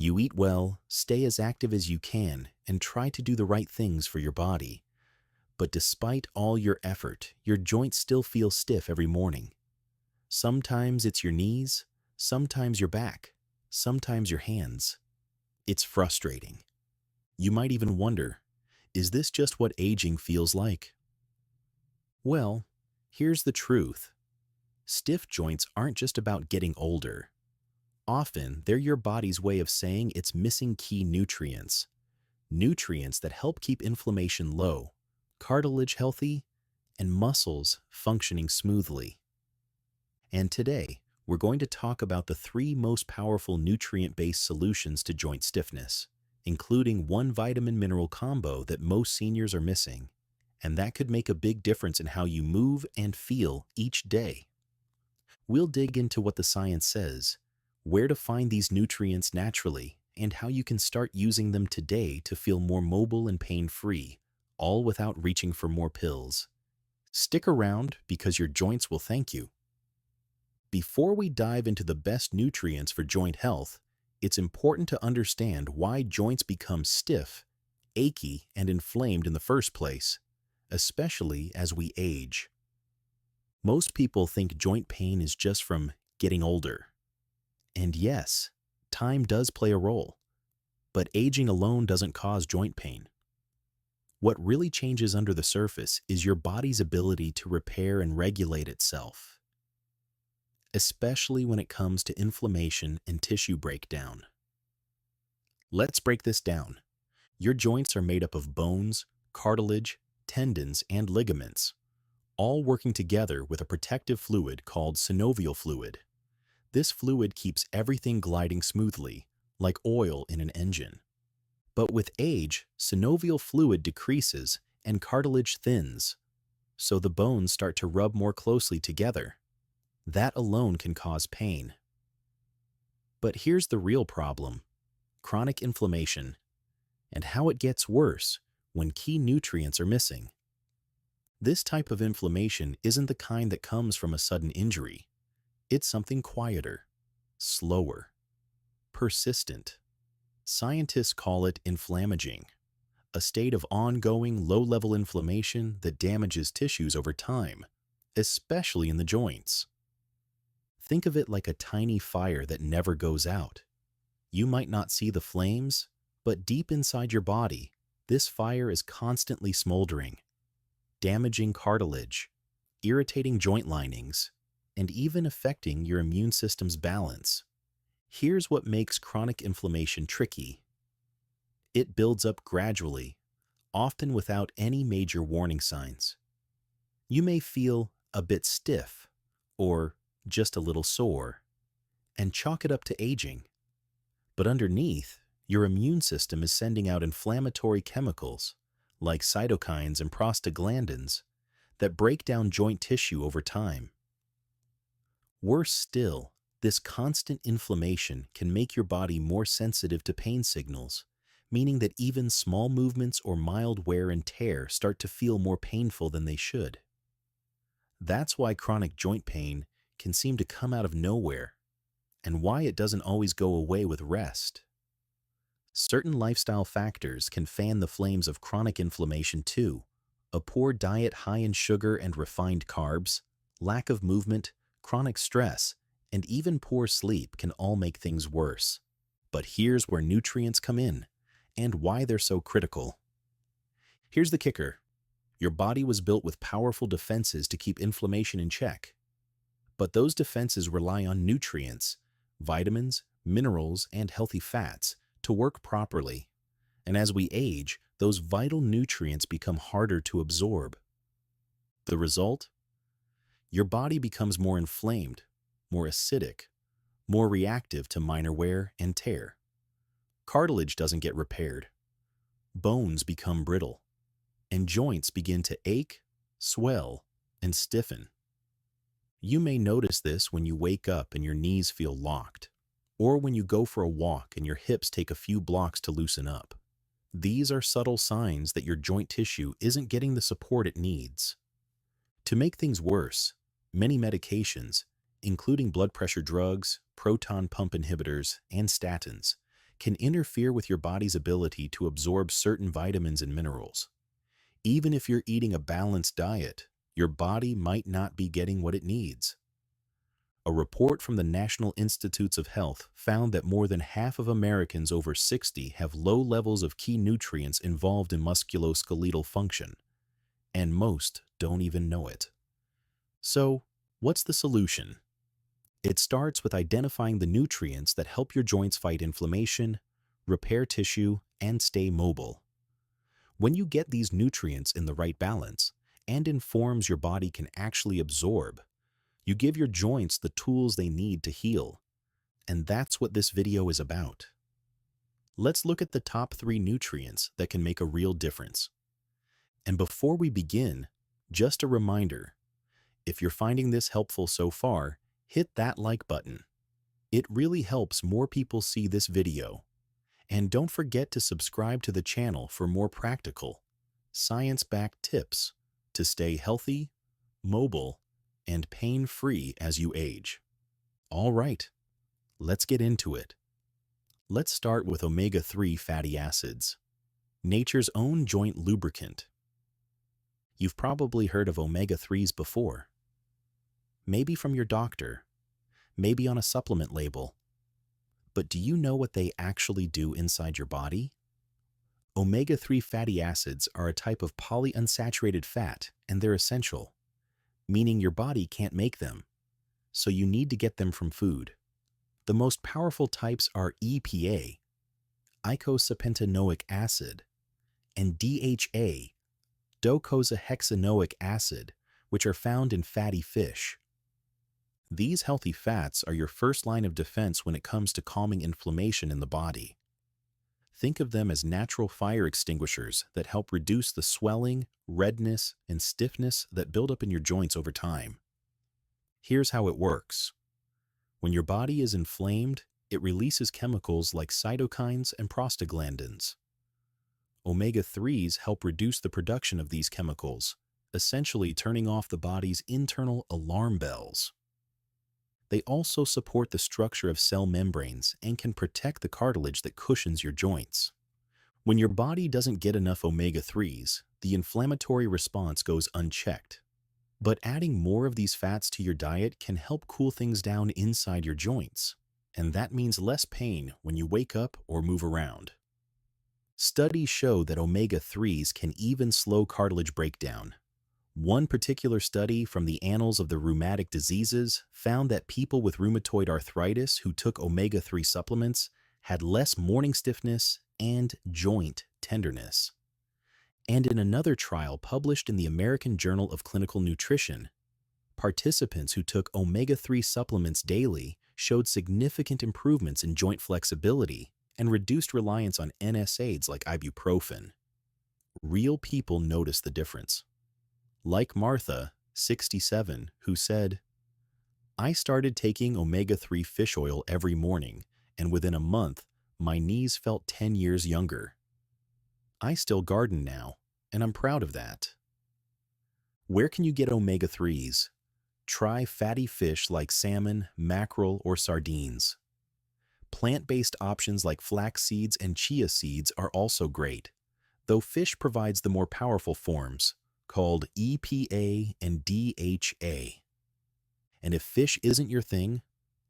You eat well, stay as active as you can, and try to do the right things for your body. But despite all your effort, your joints still feel stiff every morning. Sometimes it's your knees, sometimes your back, sometimes your hands. It's frustrating. You might even wonder, is this just what aging feels like? Well, here's the truth. Stiff joints aren't just about getting older. Often, they're your body's way of saying it's missing key nutrients. Nutrients that help keep inflammation low, cartilage healthy, and muscles functioning smoothly. And today, we're going to talk about the three most powerful nutrient-based solutions to joint stiffness, including one vitamin-mineral combo that most seniors are missing, and that could make a big difference in how you move and feel each day. We'll dig into what the science says, where to find these nutrients naturally, and how you can start using them today to feel more mobile and pain-free, all without reaching for more pills. Stick around because your joints will thank you. Before we dive into the best nutrients for joint health, it's important to understand why joints become stiff, achy, and inflamed in the first place, especially as we age. Most people think joint pain is just from getting older. And yes, time does play a role, but aging alone doesn't cause joint pain. What really changes under the surface is your body's ability to repair and regulate itself, especially when it comes to inflammation and tissue breakdown. Let's break this down. Your joints are made up of bones, cartilage, tendons, and ligaments, all working together with a protective fluid called synovial fluid. This fluid keeps everything gliding smoothly, like oil in an engine. But with age, synovial fluid decreases and cartilage thins, so the bones start to rub more closely together. That alone can cause pain. But here's the real problem: chronic inflammation, and how it gets worse when key nutrients are missing. This type of inflammation isn't the kind that comes from a sudden injury. It's something quieter, slower, persistent. Scientists call it inflammaging, a state of ongoing low-level inflammation that damages tissues over time, especially in the joints. Think of it like a tiny fire that never goes out. You might not see the flames, but deep inside your body, this fire is constantly smoldering, damaging cartilage, irritating joint linings, and even affecting your immune system's balance. Here's what makes chronic inflammation tricky. It builds up gradually, often without any major warning signs. You may feel a bit stiff or just a little sore, and chalk it up to aging. But underneath, your immune system is sending out inflammatory chemicals, like cytokines and prostaglandins, that break down joint tissue over time. Worse still, this constant inflammation can make your body more sensitive to pain signals, meaning that even small movements or mild wear and tear start to feel more painful than they should. That's why chronic joint pain can seem to come out of nowhere, and why it doesn't always go away with rest. Certain lifestyle factors can fan the flames of chronic inflammation too. A poor diet high in sugar and refined carbs, lack of movement, chronic stress, and even poor sleep can all make things worse. But here's where nutrients come in, and why they're so critical. Here's the kicker. Your body was built with powerful defenses to keep inflammation in check. But those defenses rely on nutrients, vitamins, minerals, and healthy fats to work properly. And as we age, those vital nutrients become harder to absorb. The result? Your body becomes more inflamed, more acidic, more reactive to minor wear and tear. Cartilage doesn't get repaired. Bones become brittle, and joints begin to ache, swell, and stiffen. You may notice this when you wake up and your knees feel locked, or when you go for a walk and your hips take a few blocks to loosen up. These are subtle signs that your joint tissue isn't getting the support it needs. To make things worse, many medications, including blood pressure drugs, proton pump inhibitors, and statins, can interfere with your body's ability to absorb certain vitamins and minerals. Even if you're eating a balanced diet, your body might not be getting what it needs. A report from the National Institutes of Health found that more than half of Americans over 60 have low levels of key nutrients involved in musculoskeletal function, and most don't even know it. So, what's the solution? It starts with identifying the nutrients that help your joints fight inflammation, repair tissue, and stay mobile. When you get these nutrients in the right balance and in forms your body can actually absorb, you give your joints the tools they need to heal. And that's what this video is about. Let's look at the top 3 nutrients that can make a real difference. And before we begin, just a reminder, if you're finding this helpful so far, hit that like button. It really helps more people see this video. And don't forget to subscribe to the channel for more practical, science-backed tips to stay healthy, mobile, and pain-free as you age. All right, let's get into it. Let's start with omega-3 fatty acids, nature's own joint lubricant. You've probably heard of omega-3s before. Maybe from your doctor, maybe on a supplement label. But do you know what they actually do inside your body? Omega-3 fatty acids are a type of polyunsaturated fat, and they're essential, meaning your body can't make them, so you need to get them from food. The most powerful types are EPA, eicosapentaenoic acid, and DHA, docosahexaenoic acid, which are found in fatty fish. These healthy fats are your first line of defense when it comes to calming inflammation in the body. Think of them as natural fire extinguishers that help reduce the swelling, redness, and stiffness that build up in your joints over time. Here's how it works. When your body is inflamed, it releases chemicals like cytokines and prostaglandins. Omega-3s help reduce the production of these chemicals, essentially turning off the body's internal alarm bells. They also support the structure of cell membranes and can protect the cartilage that cushions your joints. When your body doesn't get enough omega-3s, the inflammatory response goes unchecked. But adding more of these fats to your diet can help cool things down inside your joints, and that means less pain when you wake up or move around. Studies show that omega-3s can even slow cartilage breakdown. One particular study from the Annals of the Rheumatic Diseases found that people with rheumatoid arthritis who took omega-3 supplements had less morning stiffness and joint tenderness. And in another trial published in the American Journal of Clinical Nutrition, participants who took omega-3 supplements daily showed significant improvements in joint flexibility and reduced reliance on NSAIDs like ibuprofen. Real people noticed the difference. Like Martha, 67, who said, "I started taking omega-3 fish oil every morning, and within a month, my knees felt 10 years younger. I still garden now, and I'm proud of that." Where can you get omega-3s? Try fatty fish like salmon, mackerel, or sardines. Plant-based options like flax seeds and chia seeds are also great, though fish provides the more powerful forms, called EPA and DHA. And if fish isn't your thing,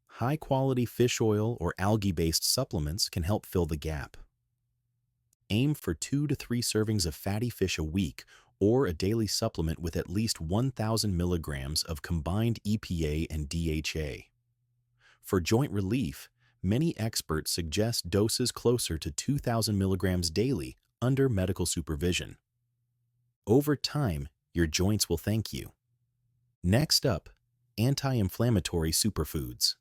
high-quality fish oil or algae-based supplements can help fill the gap. Aim for 2 to 3 servings of fatty fish a week or a daily supplement with at least 1,000 milligrams of combined EPA and DHA. For joint relief, many experts suggest doses closer to 2,000 milligrams daily under medical supervision. Over time, your joints will thank you. Next up, anti-inflammatory superfoods.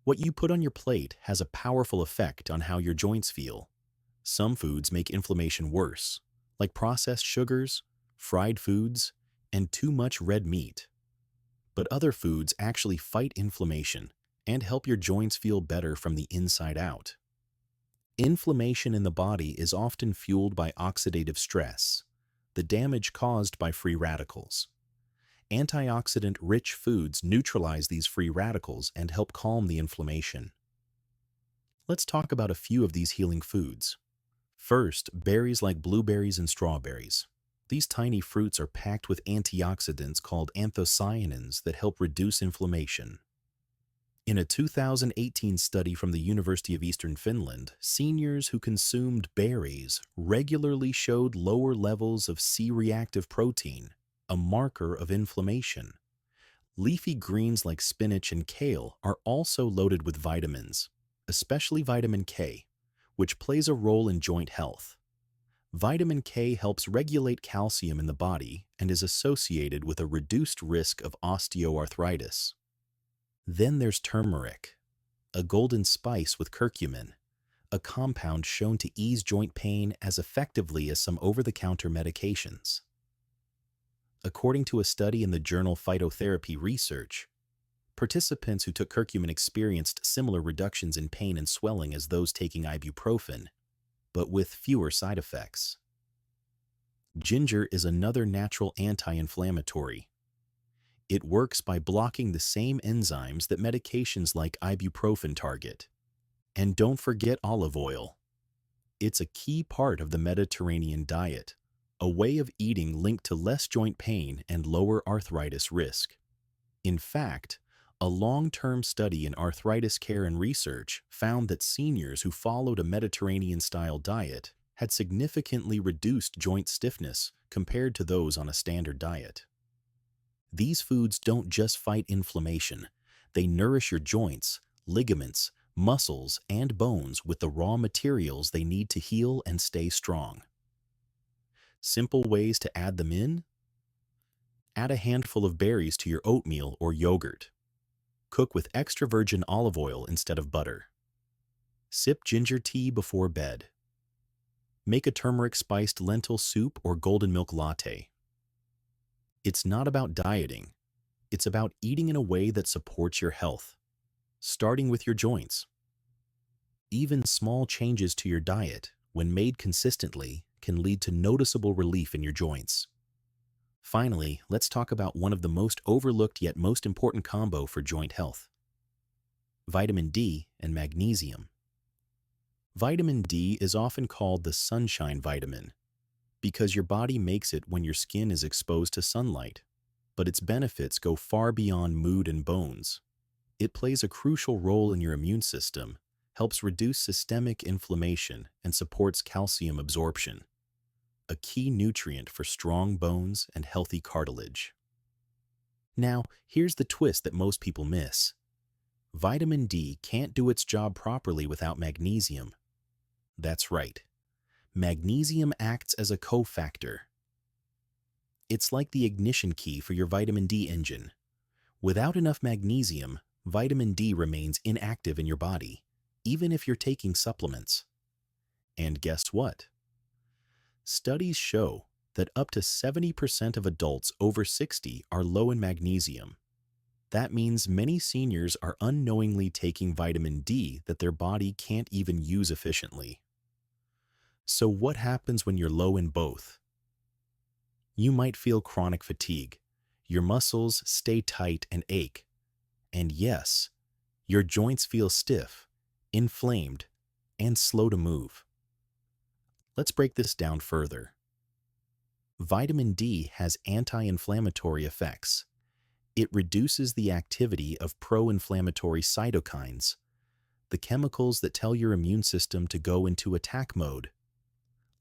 What you put on your plate has a powerful effect on how your joints feel. Some foods make inflammation worse, like processed sugars, fried foods, and too much red meat. But other foods actually fight inflammation and help your joints feel better from the inside out. Inflammation in the body is often fueled by oxidative stress, the damage caused by free radicals. Antioxidant-rich foods neutralize these free radicals and help calm the inflammation. Let's talk about a few of these healing foods. First, berries like blueberries and strawberries. These tiny fruits are packed with antioxidants called anthocyanins that help reduce inflammation. In a 2018 study from the University of Eastern Finland, seniors who consumed berries regularly showed lower levels of C-reactive protein, a marker of inflammation. Leafy greens like spinach and kale are also loaded with vitamins, especially vitamin K, which plays a role in joint health. Vitamin K helps regulate calcium in the body and is associated with a reduced risk of osteoarthritis. Then there's turmeric, a golden spice with curcumin, a compound shown to ease joint pain as effectively as some over-the-counter medications. According to a study in the journal Phytotherapy Research, participants who took curcumin experienced similar reductions in pain and swelling as those taking ibuprofen, but with fewer side effects. Ginger is another natural anti-inflammatory. It works by blocking the same enzymes that medications like ibuprofen target. And don't forget olive oil. It's a key part of the Mediterranean diet, a way of eating linked to less joint pain and lower arthritis risk. In fact, a long-term study in arthritis care and research found that seniors who followed a Mediterranean-style diet had significantly reduced joint stiffness compared to those on a standard diet. These foods don't just fight inflammation, they nourish your joints, ligaments, muscles, and bones with the raw materials they need to heal and stay strong. Simple ways to add them in? Add a handful of berries to your oatmeal or yogurt. Cook with extra virgin olive oil instead of butter. Sip ginger tea before bed. Make a turmeric-spiced lentil soup or golden milk latte. It's not about dieting. It's about eating in a way that supports your health, starting with your joints. Even small changes to your diet, when made consistently, can lead to noticeable relief in your joints. Finally, let's talk about one of the most overlooked yet most important combo for joint health: vitamin D and magnesium. Vitamin D is often called the sunshine vitamin because your body makes it when your skin is exposed to sunlight, but its benefits go far beyond mood and bones. It plays a crucial role in your immune system, helps reduce systemic inflammation, and supports calcium absorption, a key nutrient for strong bones and healthy cartilage. Now, here's the twist that most people miss. Vitamin D can't do its job properly without magnesium. That's right. Magnesium acts as a cofactor. It's like the ignition key for your vitamin D engine. Without enough magnesium, vitamin D remains inactive in your body, even if you're taking supplements. And guess what? Studies show that up to 70% of adults over 60 are low in magnesium. That means many seniors are unknowingly taking vitamin D that their body can't even use efficiently. So what happens when you're low in both? You might feel chronic fatigue. Your muscles stay tight and ache. And yes, your joints feel stiff, inflamed, and slow to move. Let's break this down further. Vitamin D has anti-inflammatory effects. It reduces the activity of pro-inflammatory cytokines, the chemicals that tell your immune system to go into attack mode.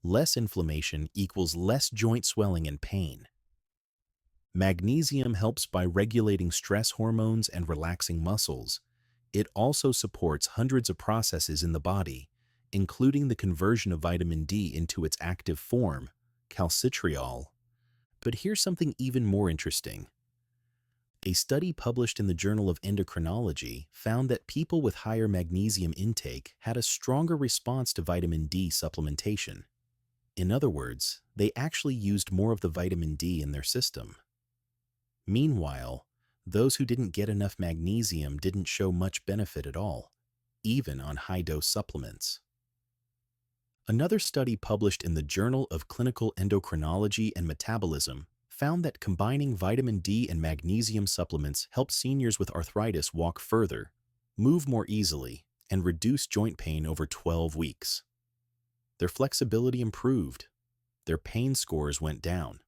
Less inflammation equals less joint swelling and pain. Magnesium helps by regulating stress hormones and relaxing muscles. It also supports hundreds of processes in the body, including the conversion of vitamin D into its active form, calcitriol. But here's something even more interesting. A study published in the Journal of Endocrinology found that people with higher magnesium intake had a stronger response to vitamin D supplementation. In other words, they actually used more of the vitamin D in their system. Meanwhile, those who didn't get enough magnesium didn't show much benefit at all, even on high-dose supplements. Another study published in the Journal of Clinical Endocrinology and Metabolism found that combining vitamin D and magnesium supplements helped seniors with arthritis walk further, move more easily, and reduced joint pain over 12 weeks. Their flexibility improved, their pain scores went down,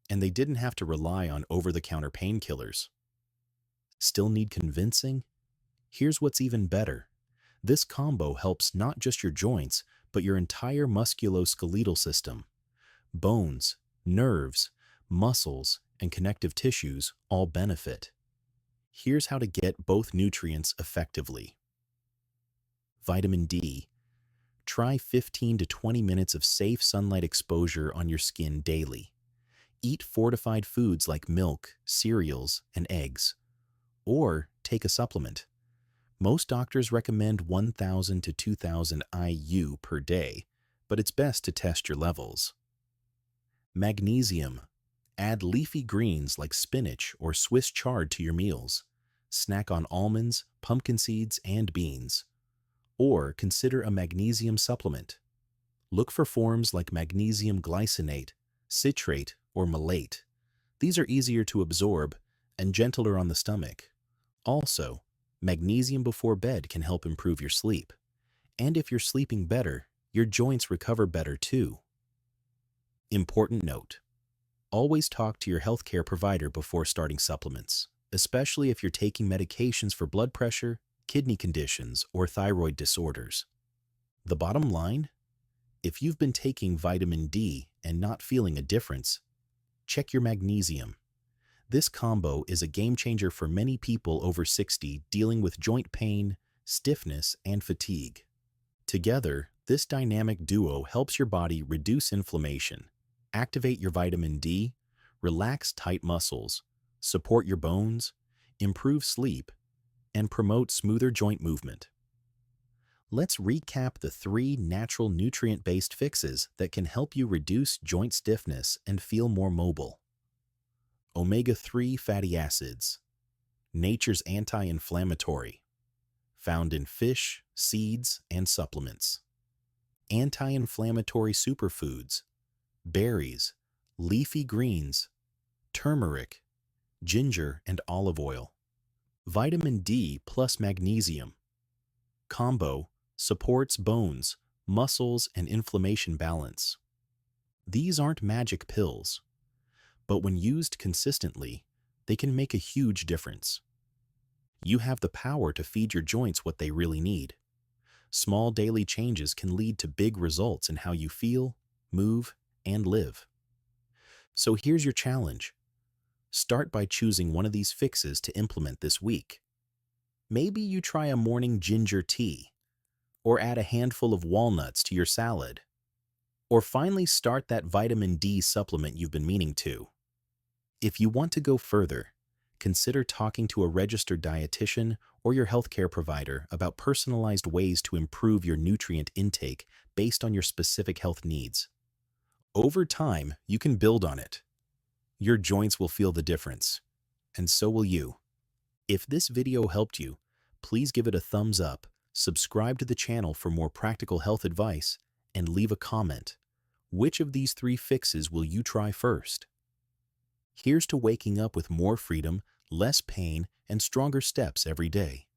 and they didn't have to rely on over-the-counter painkillers. Still need convincing? Here's what's even better. This combo helps not just your joints, but your entire musculoskeletal system. Bones, nerves, muscles, and connective tissues all benefit. Here's how to get both nutrients effectively. Vitamin D. Try 15 to 20 minutes of safe sunlight exposure on your skin daily. Eat fortified foods like milk, cereals, and eggs. Or take a supplement. Most doctors recommend 1,000 to 2,000 IU per day, but it's best to test your levels. Magnesium. Add leafy greens like spinach or Swiss chard to your meals. Snack on almonds, pumpkin seeds, and beans. Or consider a magnesium supplement. Look for forms like magnesium glycinate, citrate, or malate. These are easier to absorb and gentler on the stomach. Also, magnesium before bed can help improve your sleep. And if you're sleeping better, your joints recover better too. Important note: always talk to your healthcare provider before starting supplements, especially if you're taking medications for blood pressure, kidney conditions, or thyroid disorders. The bottom line? If you've been taking vitamin D and not feeling a difference, check your magnesium. This combo is a game changer for many people over 60 dealing with joint pain, stiffness, and fatigue. Together, this dynamic duo helps your body reduce inflammation, activate your vitamin D, relax tight muscles, support your bones, improve sleep, and promote smoother joint movement. Let's recap the 3 natural nutrient-based fixes that can help you reduce joint stiffness and feel more mobile. Omega-3 fatty acids, nature's anti-inflammatory, found in fish, seeds, and supplements. Anti-inflammatory superfoods, berries, leafy greens, turmeric, ginger, and olive oil. Vitamin D plus magnesium. Combo supports bones, muscles, and inflammation balance. These aren't magic pills, but when used consistently, they can make a huge difference. You have the power to feed your joints what they really need. Small daily changes can lead to big results in how you feel, move, and live. So here's your challenge. Start by choosing one of these fixes to implement this week. Maybe you try a morning ginger tea, or add a handful of walnuts to your salad, or finally start that vitamin D supplement you've been meaning to. If you want to go further, consider talking to a registered dietitian or your healthcare provider about personalized ways to improve your nutrient intake based on your specific health needs. Over time, you can build on it. Your joints will feel the difference, and so will you. If this video helped you, please give it a thumbs up, subscribe to the channel for more practical health advice, and leave a comment. Which of these 3 fixes will you try first? Here's to waking up with more freedom, less pain, and stronger steps every day.